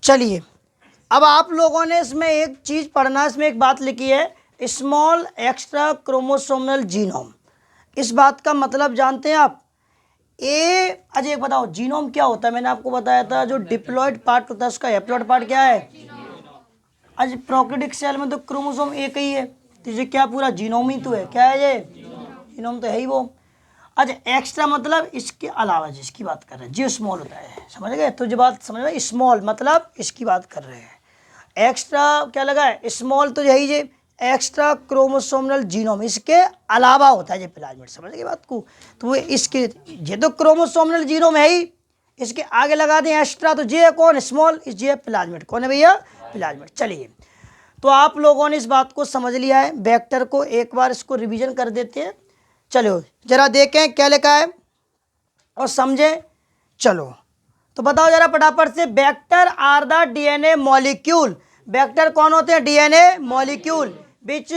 चलिए, अब आप लोगों ने इसमें एक चीज़ पढ़ना, इसमें एक बात लिखी है, स्मॉल एक्स्ट्रा क्रोमोसोमल जीनोम। इस बात का मतलब जानते हैं आप? अजय एक बताओ, जीनोम क्या होता है? मैंने आपको बताया था जो डिप्लॉयड पार्ट होता है उसका हैप्लॉयड पार्ट क्या है? आज प्रोकैरियोटिक सेल में तो क्रोमोसोम एक ही है, तो ये क्या पूरा जीनोम ही तो है? क्या है ये? जीनोम तो है ही वो। अच्छा, एक्स्ट्रा मतलब इसके अलावा जिसकी बात कर रहे हैं, जो स्मॉल होता है, समझ गए? तो जो बात समझ में, स्मॉल मतलब इसकी बात कर रहे हैं। एक्स्ट्रा क्या लगा है? स्मॉल तो यही जे एक्स्ट्रा क्रोमोसोमल जीनोम, इसके अलावा होता है ये प्लाज्मिड। समझ गए बात को? तो वो इसके, ये तो क्रोमोसोमल जीनोम है ही, इसके आगे लगा दें एक्स्ट्रा, तो ये कौन? स्मॉल। ये प्लाज्मिड कौन है भैया? प्लाज्मिड। चलिए, तो आप लोगों ने इस बात को समझ लिया है। वेक्टर को एक बार इसको रिवीजन कर देते हैं। चलो जरा देखें क्या लिखा है और समझें। चलो तो बताओ जरा फटाफट से, vector are the DNA molecule. Vector कौन होते हैं? DNA molecule which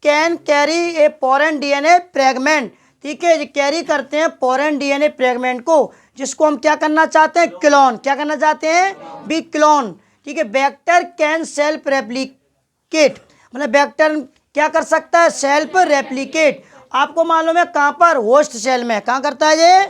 can carry a foreign DNA fragment. ठीक है, कैरी करते हैं फॉरेन डीएनए फ्रेगमेंट को, जिसको हम क्या करना चाहते हैं? क्लोन। क्या करना चाहते हैं? B clone. ठीक है, वेक्टर कैन सेल्फ रेप्लिकेट, मतलब वेक्टर क्या कर सकता है? Self replicate. आपको मालूम है कहाँ पर? होस्ट सेल में। कहाँ करता है ये?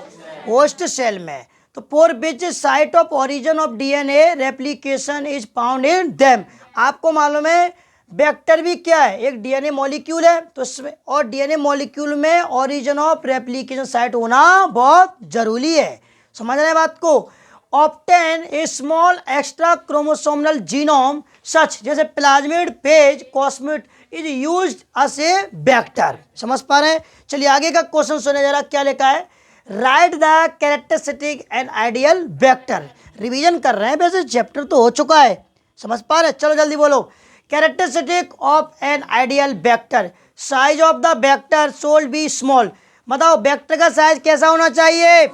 होस्ट सेल में। तो for which site of origin of DNA replication is found in them. आपको मालूम है वेक्टर भी क्या है? एक डीएनए मॉलिक्यूल है, तो इसमें और डीएनए मॉलिक्यूल में ओरिजिन ऑफ रेप्लिकेशन साइट होना बहुत जरूरी है। समझ रहे हैं बात को? Obtain a small extra chromosomal genome such, जैसे plasmid, phage, cosmid is used as a vector. समझ पा रहे हैं? चलिए आगे का क्वेश्चन सुने जरा, क्या लिखा है? Right the characteristic and ideal vector. Revision कर रहे हैं, वैसे चैप्टर तो हो चुका है। समझ पा रहे हैं? चलो जल्दी बोलो। Characteristic of an ideal vector, size of the vector should be small. बताओ वेक्टर का साइज कैसा होना चाहिए?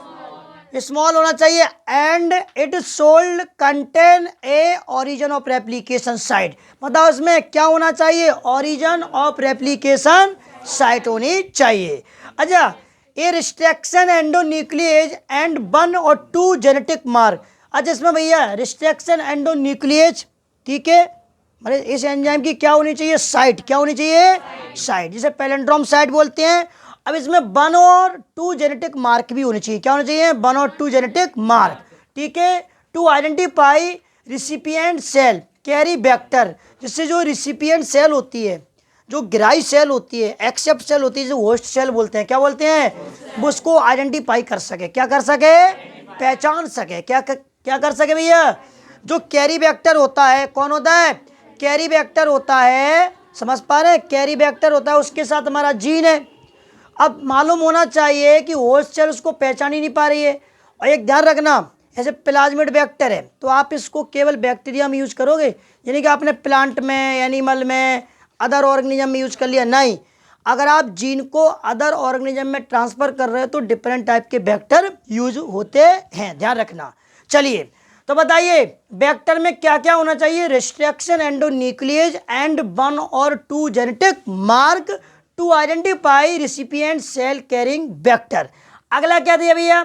स्मॉल होना चाहिए। And it should contain a origin of replication site. बताओ इसमें क्या होना चाहिए? ओरिजिन ऑफ रेप्लिकेशन साइट होनी चाहिए। अच्छा, ए रिस्ट्रिक्शन एंडोन्यूक्लिएज एंड 1 और 2 जेनेटिक मार्क। अच्छा, इसमें भैया रिस्ट्रिक्शन एंडोन्यूक्लिएज, ठीक है, मतलब इस एंजाइम की क्या होनी चाहिए? साइट। क्या होनी चाहिए? साइट, जिसे पैलेंड्रोम साइट बोलते हैं। अब इसमें 1 और 2 जेनेटिक मार्क भी होनी चाहिए। क्या होना चाहिए? 1 और 2 जेनेटिक मार्क। ठीक है, to identify recipient cell carry vector, जिससे जो रिसिपिएंट सेल होती है, जो ग्राही सेल होती है, एक्सेप्ट सेल होती है, जो होस्ट सेल बोलते हैं, क्या बोलते हैं, वो उसको आइडेंटिफाई कर सके। क्या कर सके? पहचान सके। क्या कर सके भैया? जो कैरी वेक्टर होता है, कौन होता है? कैरी वेक्टर होता है। समझ पा रहे हैं? कैरी वेक्टर होता है, उसके साथ हमारा जीन है। अब मालूम होना चाहिए कि होस्ट सेल उसको पहचान ही नहीं पा रही है। और एक ध्यान रखना, ऐसे प्लाज्मिड वेक्टर है तो आप इसको केवल बैक्टीरिया में यूज करोगे, यानी कि आपने प्लांट में, एनिमल में, अदर ऑर्गेनिज्म में यूज कर लिया, नहीं। अगर आप जीन को अदर ऑर्गेनिज्म में ट्रांसफर कर रहे हो तो डिफरेंट टाइप के वेक्टर यूज होते हैं, ध्यान रखना। चलिए तो बताइए वेक्टर में क्या क्या होना चाहिए? रिस्ट्रिक्शन एंडोन्यूक्लिएज एंड 1 और 2 genetic mark to identify recipient cell carrying vector. अगला क्या दिया भैया?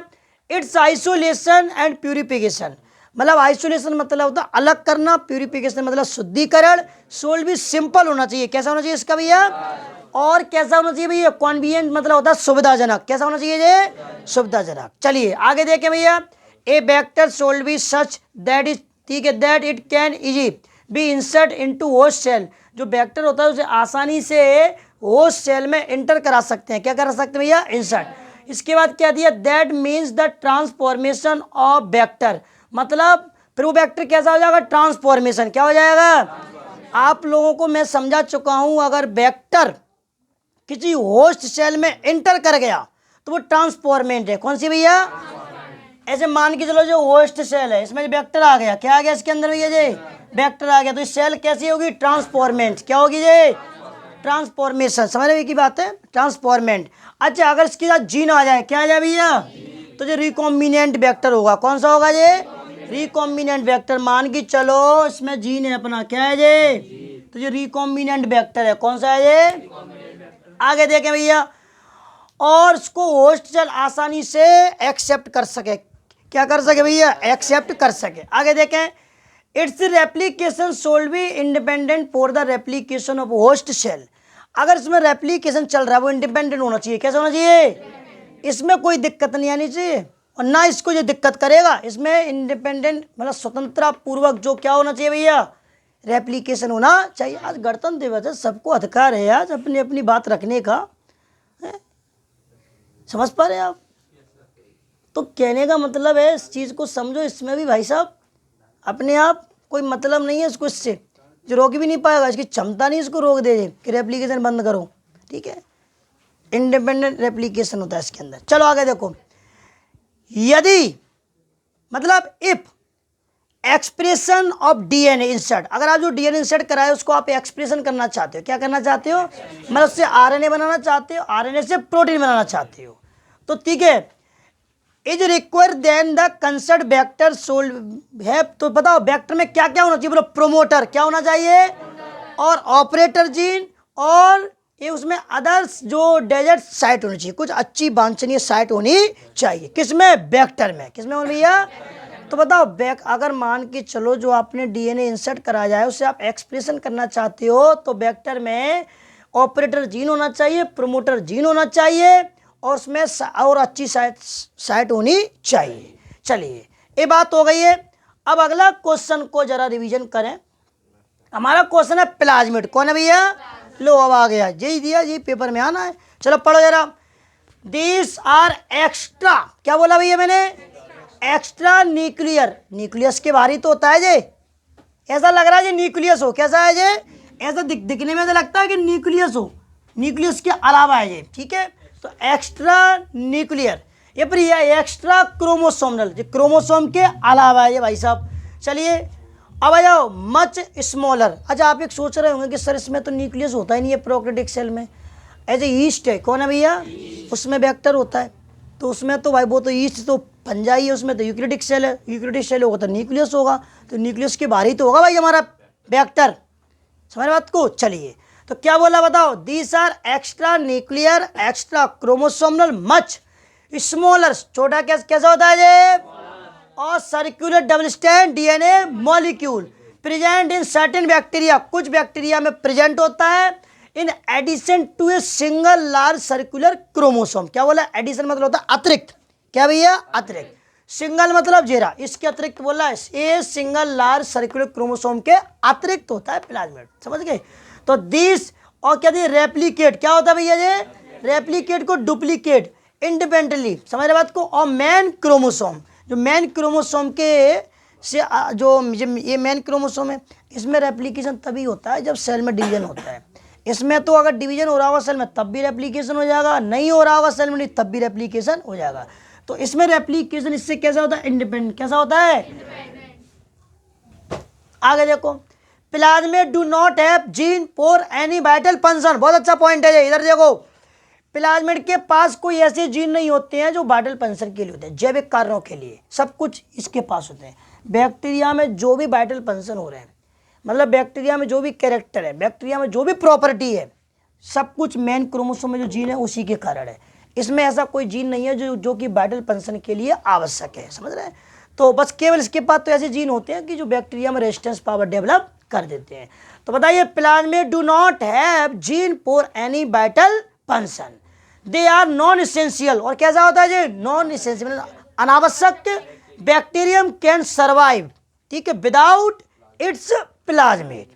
It's isolation and purification. मतलब आइसोलेशन मतलब होता है अलग करना, प्यूरिफिकेशन मतलब शुद्धिकरण। सोल्ड भी सिंपल होना चाहिए। कैसा होना चाहिए इसका भैया? और कैसा होना चाहिए भैया? कॉन्वीनियंट मतलब होता है सुविधाजनक। कैसा होना चाहिए ये? सुविधाजनक। चलिए आगे देखें भैया, a vector should be such that is, ठीक है, that it can easy be insert into host cell. जो वेक्टर होता है उसे आसानी से होस्ट सेल में इंटर करा सकते हैं। क्या करा सकते हैं भैया? इंसर्ट। इसके बाद क्या दिया? That means the transformation of vector, मतलब फिर वो वेक्टर कैसा हो जाएगा? ट्रांसफॉर्मेशन। क्या हो जाएगा? आप लोगों को मैं समझा चुका हूं, अगर वेक्टर किसी होस्ट सेल में इंटर कर गया तो वो ट्रांसफॉर्मेंट है। कौन सी भैया? ऐसे मान के चलो जो होस्ट सेल है, इसमें वेक्टर आ गया, क्या आ गया इसके अंदर भैया जी? वेक्टर आ गया, तो इस सेल कैसी होगी? ट्रांसफॉर्मेंट। क्या होगी ये? ट्रांसफॉर्मेशन। समझने की बात है, ट्रांसफॉर्मेंट। अच्छा, अगर इसके साथ जीन आ जाए, क्या आ जाए भैया? तो जो रिकॉम्बिनेंट वेक्टर होगा, कौन सा होगा ये? Recombinant vector. मान के चलो इसमें जीन है अपना, क्या है ये? तो जो रिकॉम्बिनेंट वेक्टर है, कौन सा है ये? आगे देखें भैया, और उसको होस्ट सेल आसानी से एक्सेप्ट कर सके। क्या कर सके भैया? एक्सेप्ट कर सके। आगे देखें, it's replication should be independent for the replication of host cell. अगर इसमें रेप्लीकेशन चल रहा है वो इंडिपेंडेंट होना चाहिए। कैसा होना चाहिए? इसमें कोई दिक्कत नहीं आनी चाहिए और ना इसको ये दिक्कत करेगा। इसमें इंडिपेंडेंट मतलब स्वतंत्रता पूर्वक जो क्या होना चाहिए भैया, रेप्लीकेशन होना चाहिए। आज गणतंत्र दिवस है, सबको अधिकार है आज अपनी अपनी बात रखने का, है? समझ पा रहे हैं आप? तो कहने का मतलब है इस चीज़ को समझो, इसमें भी भाई साहब अपने आप कोई मतलब नहीं है इसको, इससे जो रोक भी नहीं पाएगा, इसकी क्षमता नहीं इसको रोक दे कि रेप्लीकेशन बंद करो। ठीक है, इंडिपेंडेंट रेप्लीकेशन होता है इसके अंदर। चलो आगे देखो, यदि मतलब if expression of DNA insert, अगर आप जो डीएनए इंसर्ट कराए उसको आप एक्सप्रेशन करना चाहते हो, क्या करना चाहते हो, मतलब उससे आरएनए बनाना चाहते हो, आरएनए से प्रोटीन बनाना चाहते हो, तो ठीक है, is require then the concert vector sole है। तो बताओ वेक्टर में क्या क्या होना चाहिए, बोलो प्रोमोटर क्या होना चाहिए, और ऑपरेटर जीन, और ये उसमें अदर्स जो डेजर्ट साइट होनी चाहिए, कुछ अच्छी वांछनीय साइट होनी चाहिए। किसमें, वेक्टर में। किसमें हो भैया, तो बताओ अगर मान के चलो जो आपने डीएनए इंसर्ट करा जाए उससे आप एक्सप्रेशन करना चाहते हो, तो वेक्टर में ऑपरेटर जीन होना चाहिए, प्रोमोटर जीन होना चाहिए, और उसमें और अच्छी साइट होनी चाहिए। चलिए ये बात हो गई है। अब अगला क्वेश्चन को जरा रिवीजन करें। हमारा क्वेश्चन है प्लाज्मिड। कौन है भैया, लो अब आ गया, यही दिया, यही पेपर में आना है। चलो पढ़ो जरा। दिस आर एक्स्ट्रा, क्या बोला भैया मैंने, एक्स्ट्रा न्यूक्लियर, न्यूक्लियस के बाहरी तो होता है जे, ऐसा लग रहा है जी न्यूक्लियस हो, कैसा है जे, ऐसा दिखने में ऐसा लगता है कि न्यूक्लियस हो, न्यूक्लियस के अलावा है ये। ठीक है, तो एक्स्ट्रा न्यूक्लियर, ये पर यह एक्स्ट्रा क्रोमोसोमल, जो क्रोमोसोम के अलावा है ये भाई साहब। चलिए अब आ जाओ, मच स्मॉलर। अच्छा आप एक सोच रहे होंगे कि सर इसमें तो न्यूक्लियस होता ही नहीं है प्रोकैरियोटिक सेल में, एज ए ईस्ट है। कौन है भैया, उसमें वेक्टर होता है, तो उसमें तो भाई वो तो ईस्ट तो पंजा ही है, उसमें तो यूक्रेटिक सेल है, यूक्रेटिक सेल होगा तो न्यूक्लियस होगा, तो न्यूक्लियस के बाहर ही तो होगा भाई हमारा वेक्टर। समझ बात को। चलिए तो क्या बोला बताओ, these are extra nuclear extra chromosomal much smaller, छोटा कैसा होता है ये, और circular double stand DNA molecule present in certain bacteria, कुछ बैक्टीरिया में प्रेजेंट होता है, in addition to a single large circular chromosome. क्या बोला, एडिशन मतलब होता है अतिरिक्त, क्या भैया, अतिरिक्त, सिंगल मतलब जेरा, इसके अतिरिक्त बोला है, ए सिंगल लार्ज सर्कुलर क्रोमोसोम के अतिरिक्त होता है प्लाज्मिड। समझ गए। तो दिस और क्या दिया, रेप्लीकेट, क्या होता है भैया ये, रेप्लीकेट को डुप्लीकेट इंडिपेंडेंटली, समझ रहे बात को, और मेन क्रोमोसोम, जो मेन क्रोमोसोम के से जो ये मेन क्रोमोसोम है, इसमें रेप्लीकेशन तभी होता है जब सेल में डिवीजन होता है। इसमें तो अगर डिवीजन हो रहा होगा सेल में तब भी रेप्लीकेशन हो जाएगा, नहीं हो रहा होगा सेल में तब भी रेप्लीकेशन हो जाएगा। तो इसमें रेप्लीकेशन इससे कैसा होता है, इंडिपेंडेंट, कैसा होता है, आगे देखो, plasmid do not have gene for any vital function. बहुत अच्छा पॉइंट है ये, इधर देखो, प्लाज्मिड के पास कोई ऐसे जीन नहीं होते हैं जो वाइटल फंक्शन के लिए होते हैं, जैविक कार्यों के लिए, सब कुछ इसके पास होते हैं। बैक्टीरिया में जो भी वाइटल फंक्शन हो रहे हैं, मतलब बैक्टीरिया में जो भी कैरेक्टर है, बैक्टीरिया में जो भी प्रॉपर्टी है, सब कुछ मेन क्रोमोसोम में जो जीन है उसी के कारण है। इसमें ऐसा कोई जीन नहीं है जो कि वाइटल फंक्शन के लिए आवश्यक है। समझ रहे हैं। तो बस केवल इसके पास तो ऐसे जीन होते हैं कि जो बैक्टीरिया में रेजिस्टेंस पावर डेवलप कर देते हैं। तो बताइए, plasmid do not have gene for any vital function, they are non essential. और कैसा होता है जी, नॉन इसेंशियल, अनावश्यक। बैक्टीरियम कैन सर्वाइव, ठीक है, विदाउट इट्स प्लाज्मिड।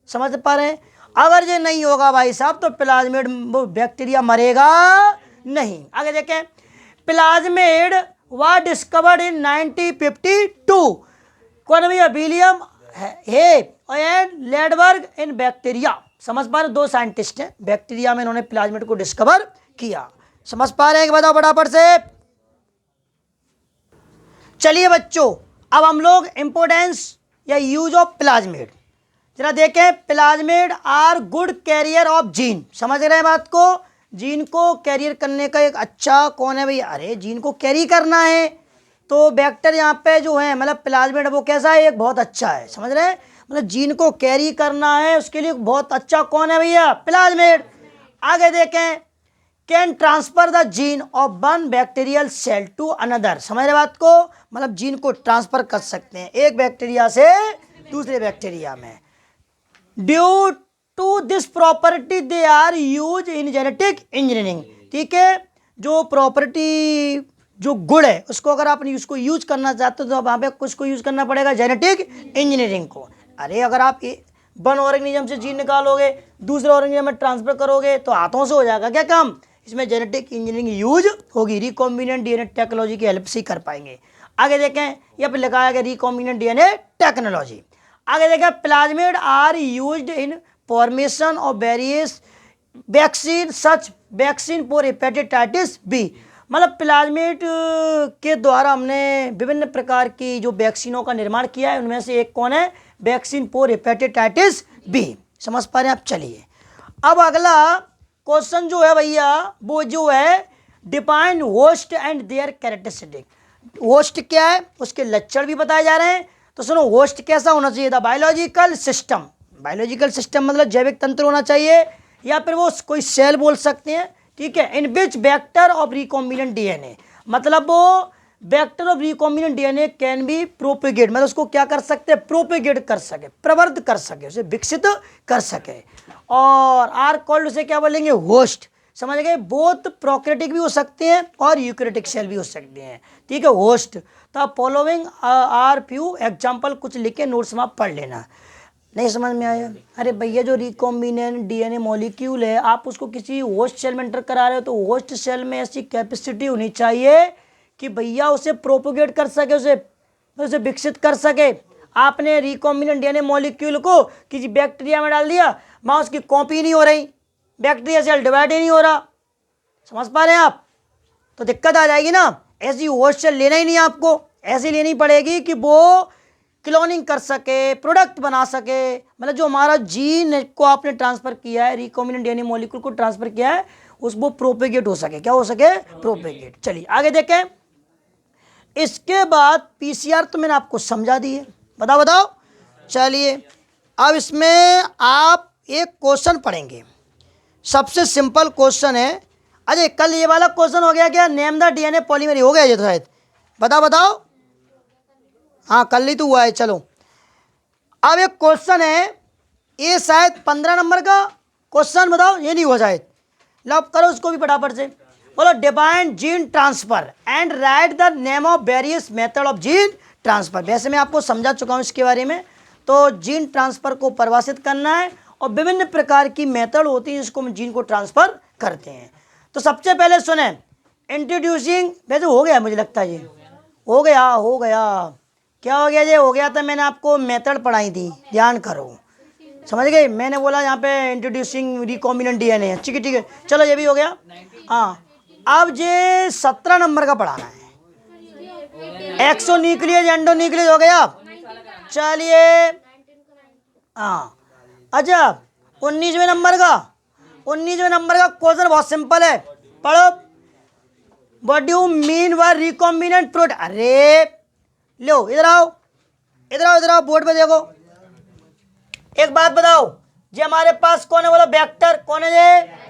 समझ पा रहे हैं। अगर ये नहीं होगा भाई साहब तो प्लाज्मिड बैक्टीरिया मरेगा नहीं। आगे देखें, प्लाज्मिड वाज डिस्कवर्ड इन 1952। कौन भैया, William Hayes and Lederberg in bacteria. समझ पा रहे, दो साइंटिस्ट हैं, बैक्टीरिया में इन्होंने प्लाज्मिड को डिस्कवर किया। समझ पा रहे हैं कि बताओ फटाफट से। चलिए बच्चों, अब हम लोग इंपोर्टेंस या यूज ऑफ प्लाज्मिड जरा देखें। Plasmid are good carrier of gene. समझ रहे हैं बात को, जीन को कैरियर करने का एक अच्छा कौन है भैया, अरे जीन को कैरी करना है तो वेक्टर यहाँ पे जो है मतलब प्लाज्मिड वो कैसा है, एक बहुत अच्छा है। समझ रहे हैं, मतलब जीन को कैरी करना है उसके लिए बहुत अच्छा कौन है भैया, प्लाज्मिड। आगे देखें, can transfer the gene of one bacterial cell to another. समझ रहे बात को, मतलब जीन को ट्रांसफर कर सकते हैं एक बैक्टीरिया से दूसरे बैक्टीरिया में। Due to this property they are use in genetic engineering. ठीक है, जो प्रॉपर्टी जो गुण है उसको अगर आप उसको यूज करना चाहते हो तो वहाँ पे कुछ को यूज करना पड़ेगा, जेनेटिक इंजीनियरिंग को। अरे अगर आप वन ऑर्गेनिज्म से जीन निकालोगे दूसरे ऑर्गेनिज्म में ट्रांसफर करोगे तो हाथों से हो जाएगा क्या काम, इसमें जेनेटिक इंजीनियरिंग यूज होगी। रिकॉम्बिनेंट डीएनए टेक्नोलॉजी की हेल्प से कर पाएंगे। आगे देखें, यहाँ पे लिखा है रिकॉम्बिनेंट डीएनए टेक्नोलॉजी। आगे देखें, plasmid are used in formation of various vaccine such vaccine for hepatitis B. मतलब प्लाज्मिड के द्वारा हमने विभिन्न प्रकार की जो वैक्सीनों का निर्माण किया है, उनमें से एक कौन है, वैक्सीन फॉर हेपेटाइटिस बी। समझ पा रहे हैं आप। चलिए अब अगला क्वेश्चन जो है भैया वो जो है define host and there characteristic. Host क्या है, उसके लक्षण भी बताए जा रहे हैं। तो सुनो, होस्ट कैसा होना चाहिए था, बायोलॉजिकल सिस्टम। बायोलॉजिकल सिस्टम मतलब जैविक तंत्र होना चाहिए, या फिर वो कोई सेल बोल सकते हैं। ठीक है, इन विच वेक्टर ऑफ रिकॉम्बिनेंट डीएनए, मतलब वो vector of recombinant DNA can be propagate, मतलब उसको क्या कर सकते हैं, प्रोपेगेट कर सके, प्रवर्ध कर सके, उसे विकसित कर सके। और आर कॉल्ड, उसे क्या बोलेंगे, होस्ट। समझ गए, बोथ प्रोकैरियोटिक भी हो सकते हैं और यूकैरियोटिक सेल भी हो सकते हैं। ठीक है, होस्ट। तो फॉलोइंग आर फ्यू एग्जाम्पल, कुछ लिखे नोट्स में आप पढ़ लेना। नहीं समझ में आया, अरे भैया जो रिकॉम्बिनेंट डीएनए मॉलिक्यूल है आप उसको किसी होस्ट सेल में एंटर करा रहे हो तो होस्ट सेल में ऐसी कैपेसिटी होनी चाहिए कि भैया उसे प्रोपोगेट कर सके, उसे विकसित कर सके। आपने रिकॉम्बिनेंट डीएनए मॉलिक्यूल को किसी बैक्टीरिया में डाल दिया, वहाँ उसकी कॉपी नहीं हो रही, बैक्टीरिया सेल डिवाइड ही नहीं हो रहा। समझ पा रहे हैं आप, तो दिक्कत आ जाएगी ना। ऐसी होस्ट सेल लेना ही नहीं आपको, ऐसी लेनी पड़ेगी कि वो क्लोनिंग कर सके, प्रोडक्ट बना सके। मतलब जो हमारा जीन को आपने ट्रांसफर किया है, रिकॉम्बिनेंट डीएनए मॉलिक्यूल को ट्रांसफर किया है, उस वो प्रोपेगेट हो सके, क्या हो सके, प्रोपेगेट। चलिए आगे देखें। इसके बाद पीसीआर तो मैंने आपको समझा दी है, बताओ। चलिए अब इसमें आप एक क्वेश्चन पढ़ेंगे, सबसे सिंपल क्वेश्चन है। अजय कल ये वाला क्वेश्चन हो गया क्या, नेम द डीएनए पॉलीमर, हो गया ये तो शायद, बताओ। हाँ कल ही तो हुआ है। चलो अब एक क्वेश्चन है, ये शायद 15 नंबर का क्वेश्चन, बताओ ये नहीं हुआ शायद, लब करो उसको भी फटाफट से। बोलो define gene transfer and right the name of various method of gene transfer. वैसे मैं आपको समझा चुका हूँ इसके बारे में। तो जीन ट्रांसफर को परिभाषित करना है और विभिन्न प्रकार की मेथड होती है जिसको हम जीन को ट्रांसफर करते हैं। तो सबसे पहले सुने, इंट्रोड्यूसिंग, वैसे हो गया मुझे लगता है, ये हो गया क्या हो गया, ये हो गया था, मैंने आपको मेथड पढ़ाई थी, ध्यान करो, समझ गए। मैंने बोला यहाँ पे इंट्रोड्यूसिंग रिकॉम्बिनेंट डीएनए, ठीक है। चलो ये भी हो गया। हाँ अब ये 17 नंबर का पढ़ाना है, एक्सो न्यूक्लियस एंडो न्यूक्लियस, हो गया। चलिए हाँ अच्छा 19वें नंबर का क्वेश्चन बहुत सिंपल है, पढ़ो। What do mean by recombinant protein. अरे लो इधर आओ बोर्ड पे देखो। एक बात बताओ, ये हमारे पास कौन है, बोलो वेक्टर, कौन है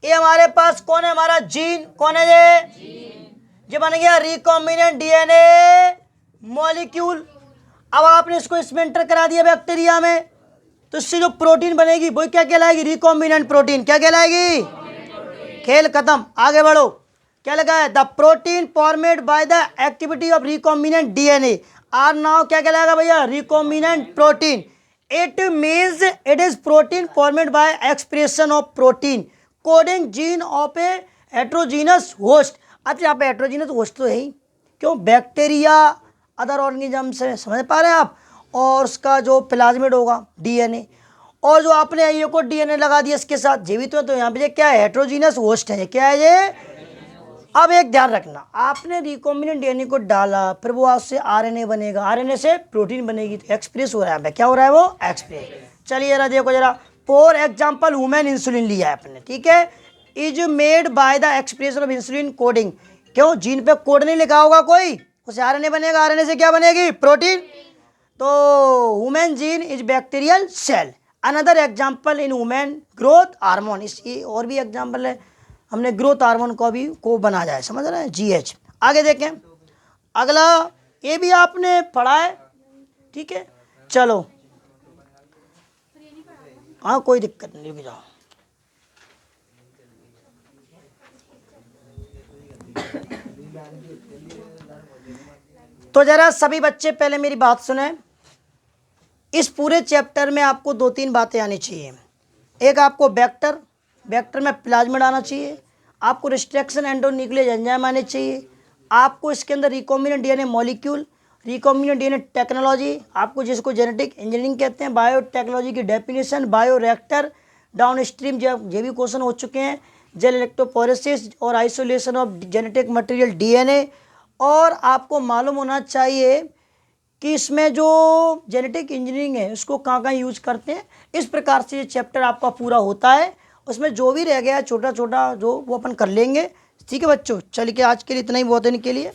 ये हमारे पास कौन है, हमारा जीन, कौन है ये बन गया रिकॉम्बिनेंट डीएनए मॉलिक्यूल। अब आपने इसको इसमें एंटर करा दिया बैक्टीरिया में, तो इससे जो प्रोटीन बनेगी वो क्या कहलाएगी, रिकॉम्बिनेंट प्रोटीन। क्या कहलाएगी, खेल खत्म, आगे बढ़ो। क्या लगा है, the protein formed by the activity of recombinant DNA are now, क्या कहलाएगा भैया, recombinant protein. It means it is protein formed by expression of protein coding gene of a heterogenous host. अच्छा यहाँ पे हेट्रोजीनस होस्ट तो है ही, क्यों, bacteria other organism से, समझ पा रहे हैं आप। और उसका जो प्लाज्मिड होगा डीएनए, और जो आपने ये को डीएनए लगा दिया इसके साथ जीवित में, तो यहाँ पे क्या है, हेट्रोजीनस होस्ट है। क्या है ये। अब एक ध्यान रखना, आपने रिकॉम्बिनेंट डीएनए को डाला, फिर वो आपसे आरएनए बनेगा, आरएनए से प्रोटीन बनेगी, तो एक्सप्रेस हो रहा है, क्या हो रहा है वो, एक्सप्रेस। चलिए जरा देखो जरा, फॉर एग्जाम्पल ह्यूमन इंसुलिन लिया है अपने, ठीक है, is made by the expression of insulin coding. क्यों, जीन पे कोड नहीं लिखा होगा कोई, उसे आरएनए बनेगा, आरएनए से क्या बनेगी, प्रोटीन। तो human gene is bacterial cell. Another example in human growth hormone, इसकी और भी एग्जाम्पल है, हमने ग्रोथ हार्मोन को बना जाए, समझ रहे हैं, जीएच। आगे देखें अगला, ये भी आपने पढ़ा है, ठीक है। चलो, हाँ कोई दिक्कत नहीं, रुक जाओ। तो जरा सभी बच्चे पहले मेरी बात सुने। इस पूरे चैप्टर में आपको 2-3 बातें आनी चाहिए। एक आपको वेक्टर, वेक्टर में प्लाज्मिड आना चाहिए। आपको रिस्ट्रिक्शन एंडोन्यूक्लियस एंजाइम आने चाहिए। आपको इसके अंदर recombinant DNA molecule, recombinant DNA technology, आपको जिसको जेनेटिक इंजीनियरिंग कहते हैं, बायोटेक्नोलॉजी की डेफिनेशन, बायोरिएक्टर, डाउन स्ट्रीम ये भी क्वेश्चन हो चुके हैं, जेल इलेक्ट्रोपोरेसिस और isolation of genetic material DNA. और आपको मालूम होना चाहिए कि इसमें जो जेनेटिक इंजीनियरिंग है उसको कहाँ कहाँ यूज करते हैं। इस प्रकार से ये चैप्टर आपका पूरा होता है। उसमें जो भी रह गया छोटा छोटा जो वो अपन कर लेंगे। ठीक है बच्चों, चलिए आज के लिए इतना ही बहुत है इनके लिए।